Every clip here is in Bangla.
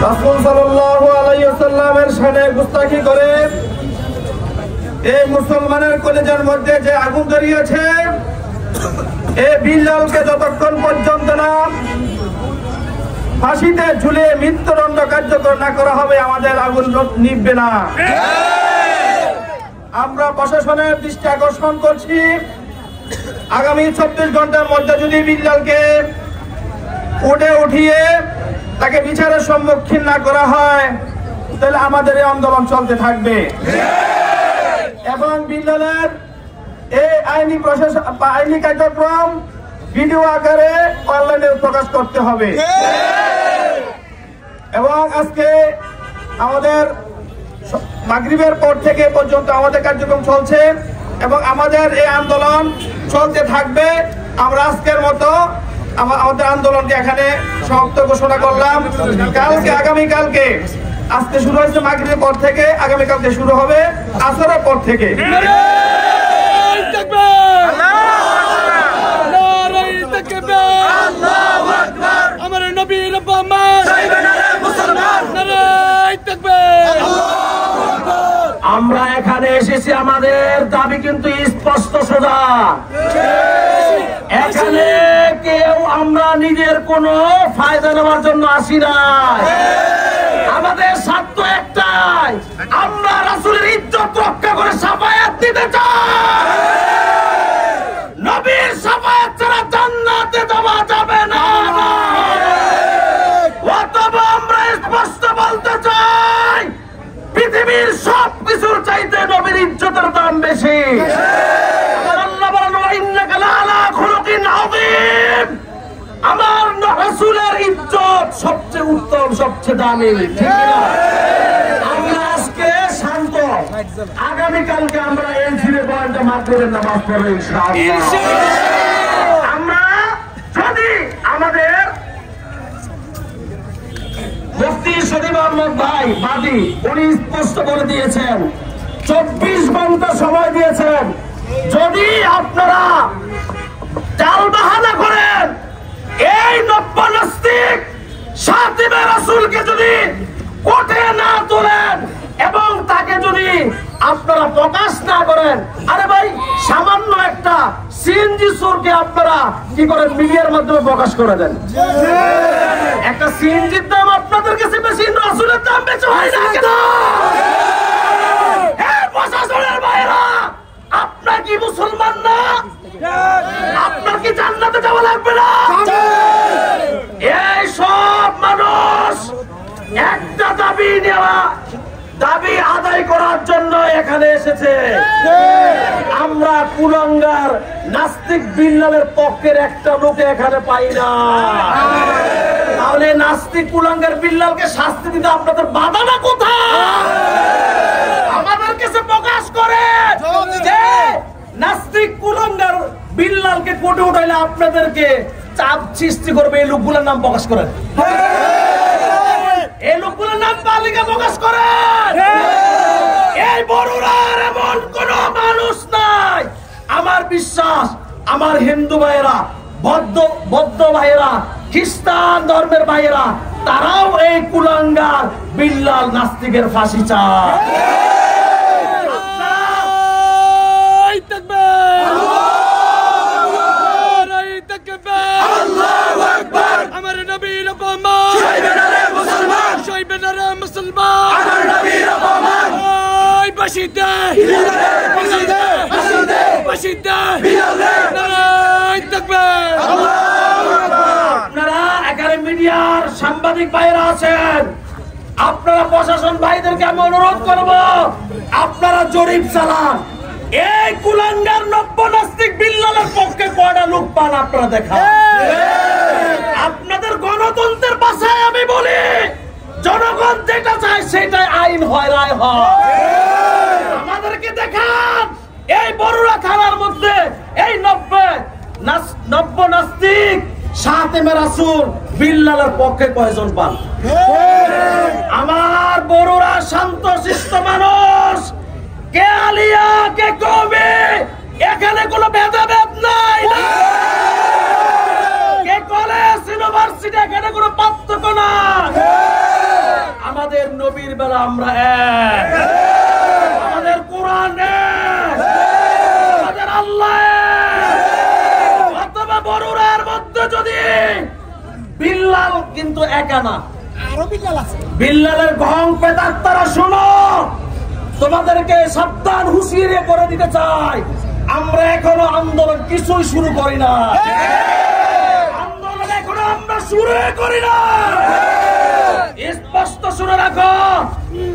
রাসূল সাল্লাল্লাহু আলাইহি ওয়াসাল্লামের শানে গুস্তাখি করে এই মুসলমানের কলিজার মধ্যে যে আগুন ধরিয়েছে, এই বিল্লালকে যতক্ষণ পর্যন্ত না ফাঁসিতে ঝুলে মৃত্যুদণ্ড কার্যকর না করা হবে আমাদের আগুন নিভবে না। আমরা প্রশাসনের দৃষ্টি আকর্ষণ করছি, আগামী 24 ঘন্টার মধ্যে যদি বিল্লালকে উঠিয়ে তাকে বিচারের সম্মুখীন না করা হয় তাহলে আমাদের এই আন্দোলন চলতে থাকবে এবং বিল্লালের এই আইনি কার্যক্রম ভিডিও আকারে অনলাইনে প্রকাশ করতে হবে। এবং আজকে আমাদের মাগরিবের পর থেকে পর্যন্ত আমাদের কার্যক্রম চলছে এবং আমাদের এই আন্দোলন চলতে থাকবে। আমরা আজকের মতো আমাদের আন্দোলনকে এখানে সমাপ্ত ঘোষণা করলাম। আগামীকালকে আজকে শুরু হয়েছে মাগরিবের পর থেকে, আগামীকালকে শুরু হবে আসরের পর থেকে। আমরা এখানে এসেছি, আমাদের দাবি কিন্তু স্পষ্ট সোজা। এখানে কেউ আমরা নিজের কোনো ফায়দা নেওয়ার জন্য আসি না। আমাদের স্বার্থ একটাই, আমরা রাসূলের ইজ্জত রক্ষা করে শাফায়াত দিতে চাই। নবীর শাফায়াত ছাড়া জান্নাতে যাওয়া যাবে না। অতএব আমরা স্পষ্ট বলতে চাই, পৃথিবীর সব কিছুর চাইতে নবীর ইজ্জতের দাম বেশি। আল্লাহ বলেন, ওয়া ইন্নাকা লাআলা খুলুকিন আযীম। আমার রাসূলের ইজ্জত সবচেয়ে উত্তম, সবচেয়ে দামি। ঠিক না? আমরা আজকে শান্ত, আগামীকালকে আমরা এই জিরে পয়েন্টে মাগরিবের নামাজ পড়ব ইনশাআল্লাহ। আমরা যদি আমাদের মুফতি শরীফ আহমদ ভাই বাদী উনি স্পষ্ট করে দিয়েছেন, 24 ঘন্টা সময় দিয়েছেন। যদি আপনারা চাল বাহানা করেন, এই নব্য নাস্তিক শাতিবে রাসূলকে যদি কোর্টে না তোলেন এবং তাকে যদি আপনারা প্রকাশ না করেন, আরে ভাই সামান্য একটা সিএনজি চোরকে আপনারা কি করেন, মিডিয়ার মাধ্যমে প্রকাশ করে দেন। একটা সিএনজির দাম আপনাদের কাছে বেশি, রাসূলের দাম বেশি হয় না কেন? এই প্রশাসনের বাইরা, আপনার কি মুসলমান না? আপনার কি জান্নাতে যাওয়া লাগবে না? এই সব মানুষ একটা দাবি আদায় করার জন্য এখানে এসেছে। আমরা কুলাঙ্গার নাস্তিক বিল্লালের পক্ষের একটা লোকে এখানে পাই না। তাহলে নাস্তিক কুলাঙ্গার বিল্লালকে শাস্তি দিতে আপনাদের বাধাটা কোথায়? আমাদের কাছে প্রকাশ করে যে নাস্তিক কুলাঙ্গার বিল্লালকে কোর্টে উঠাইলে আপনাদেরকে চাপ সৃষ্টি করবে, এই লোকগুলোর নাম প্রকাশ করেন। এই লোকগুলোর নাম তালিকা প্রকাশ করেন। এই বড়ুরার এমন কোন মানুষ নাই। আমার বিশ্বাস, আমার হিন্দু ভাইয়েরা, বৌদ্ধ ভাইয়েরা, খ্রিস্টান ধর্মের ভাইয়েরা, তারাও এই কুলাঙ্গার বিল্লাল নাস্তিকের ফাঁসি চায়। আপনারা এখানে মিডিয়ার সাংবাদিক ভাইরা আছেন, আপনারা প্রশাসন ভাইদেরকে আমি অনুরোধ করব, আপনারা জরিপ চালান। এই কুলাঙ্গার নব্য নাস্তিক বিল্লালের পক্ষে কয়টা লোক পান আপনারা দেখান। আপনাদের গণতন্ত্রের ভাষায় আমি বলি, জনগণ যেটা চায় সেটাই আইন হয়, রায় হয়। আমাদেরকে দেখান এই বড়ুরা থানার মধ্যে এই নব্য নাস্তিক শাতিবে রাসূল বিল্লালের পক্ষে কয়জন পান? আমার বড়ুরা শান্ত শিষ্ট মানুষ, কে আলিয়া কে কওমি, এখানে কোনো ভেদাভেদ নাই। কে কলেজ ইউনিভার্সিটি, এখানে কোনো পার্থক্য নাই। নবীর বেলা আমরা এক, আমাদের কোরআন এক, আমাদের আল্লাহ এক। অথবা বড়ুরার মধ্যে যদি বিল্লাল কিন্তু একা না, বিল্লালের ঘং পেতার তারা শোনো, তোমাদেরকে সাবধান হুঁশিয়ারি করে দিতে চাই, আমরা এখনো আন্দোলন কিছুই শুরু করি না, আন্দোলন এখনো আমরা শুরু করি না। স্পষ্ট শুনে রাখো,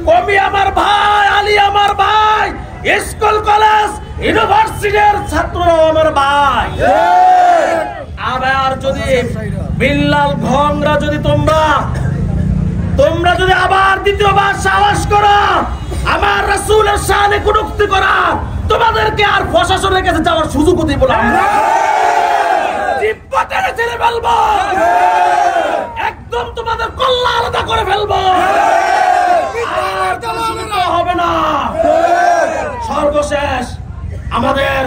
কমি আমার ভাই, আলী আমার ভাই, স্কুল কলেজ ইউনিভার্সিটির ছাত্ররাও আমার ভাই। আবার যদি বিল্লাল ঘংরা যদি তোমরা যদি আবার দ্বিতীয়বার সাহস করো আমার রাসূলের শানে কটূক্তি করা, তোমাদেরকে আর প্রশাসনের কাছে যাওয়ার সুযোগ দিব না, জিব্বা টেনে ছেড়ে ফেলবো, একদম তোমাদের কল্লা আলাদা করে ফেলবো, আর কোনো হবে না। সর্বশেষ আমাদের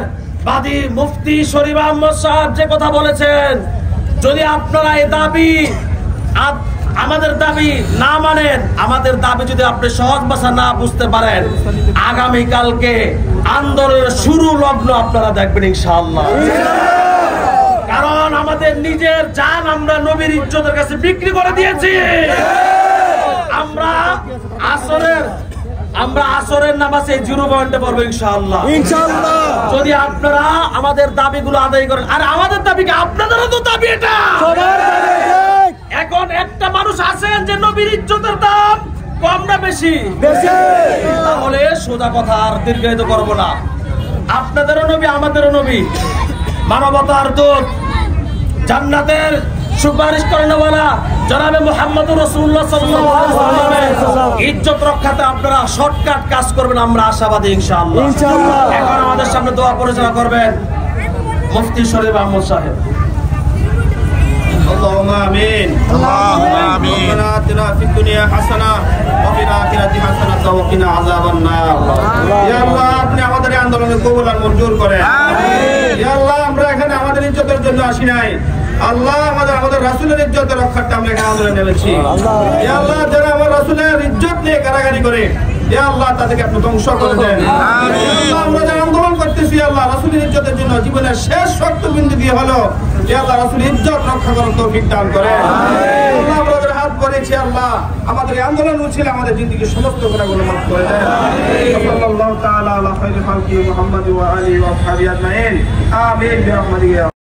বাদী মুফতি শরীফ আহমদ সাহেব যে কথা বলেছেন, যদি আপনারা এই দাবি আমাদের দাবি না মানেন, আমাদের দাবি যদি আপনি সহজ ভাষা না বুঝতে পারেন, আগামী কালকে আন্দোলনের শুরু লগ্ন আপনারা দেখবেন ইনশাআল্লাহ। কারণ আমাদের নিজের জান আমরা নবীর ইজ্জতের কাছে বিক্রি করে দিয়েছি। আমরা আসরের নামাজে 0 পয়েন্টে পড়বো ইনশাআল্লাহ। যদি আপনারা আমাদের দাবিগুলো আদায় করেন, আর আমাদের দাবিকে আপনাদেরও তো দাবি এটা। এখন একটা মানুষ আছেন যে নবীর ইজ্জতের দাম কম না বেশি, তাহলে সোজা কথা আর দীর্ঘায়িত করবো না। আপনাদেরও নবী আমাদেরও নবী, মানবতার দূত, জান্নাতের সুপারিশ করেনওয়ালা জনাবে মুহাম্মদুর রাসূলুল্লাহ সাল্লাল্লাহু আলাইহি ওয়াসাল্লামের ইজ্জত রক্ষাতে আপনারা শর্টকাট কাজ করবেন, আমরা আশাবাদী ইনশাআল্লাহ। এখন আমাদের সামনে দোয়া পরিচালনা করবেন মুফতি শরীফ আহমদ সাহেব। اللهم آمين اللهم آمين ربنا آتنا في الدنيا حسنة وفي الآخرة حسنة وقنا عذاب النار يا الله আপনি আমাদের আন্দোলনের কবুল আর মঞ্জুর করেন আমিন ইয়া আল্লাহ আমরা এখানে আমাদের ইজ্জতের জন্য আসি নাই আল্লাহ আমাদের রাসূলের ইজ্জত রক্ষার্থে আমরা এখানে আন্দোলনে নেমেছি ইয়া আল্লাহ যারা আমার রাসূলের ইজ্জত নিয়ে কারাগারি করে ইয়া আল্লাহ তাদেরকে আপনি ধ্বংস করে দেন আমিন ইয়া আল্লাহ আমরা যে আন্দোলন করতেছি আল্লাহ রাসূলের ইজ্জতের জন্য জীবনের শেষ শর্তবিন্দু দিয়ে হলো ইয়া আল্লাহ রাসূলের ইজ্জত রক্ষা করার তৌফিক দান করেন আমিন আল্লাহ আমাদের হাত করেছি আল্লাহ আমাদের এই আন্দোলন উচিত আমাদের জিন্দেগীর সমস্ত গুনাহগুলো মাফ করে দেন আমিন সাল্লাল্লাহু তাআলা আলা খায়রি খালকি মুহাম্মদ ওয়া আলিহি ওয়া সাহবিহি আজমাইন আমিন বিরহমাতিকা।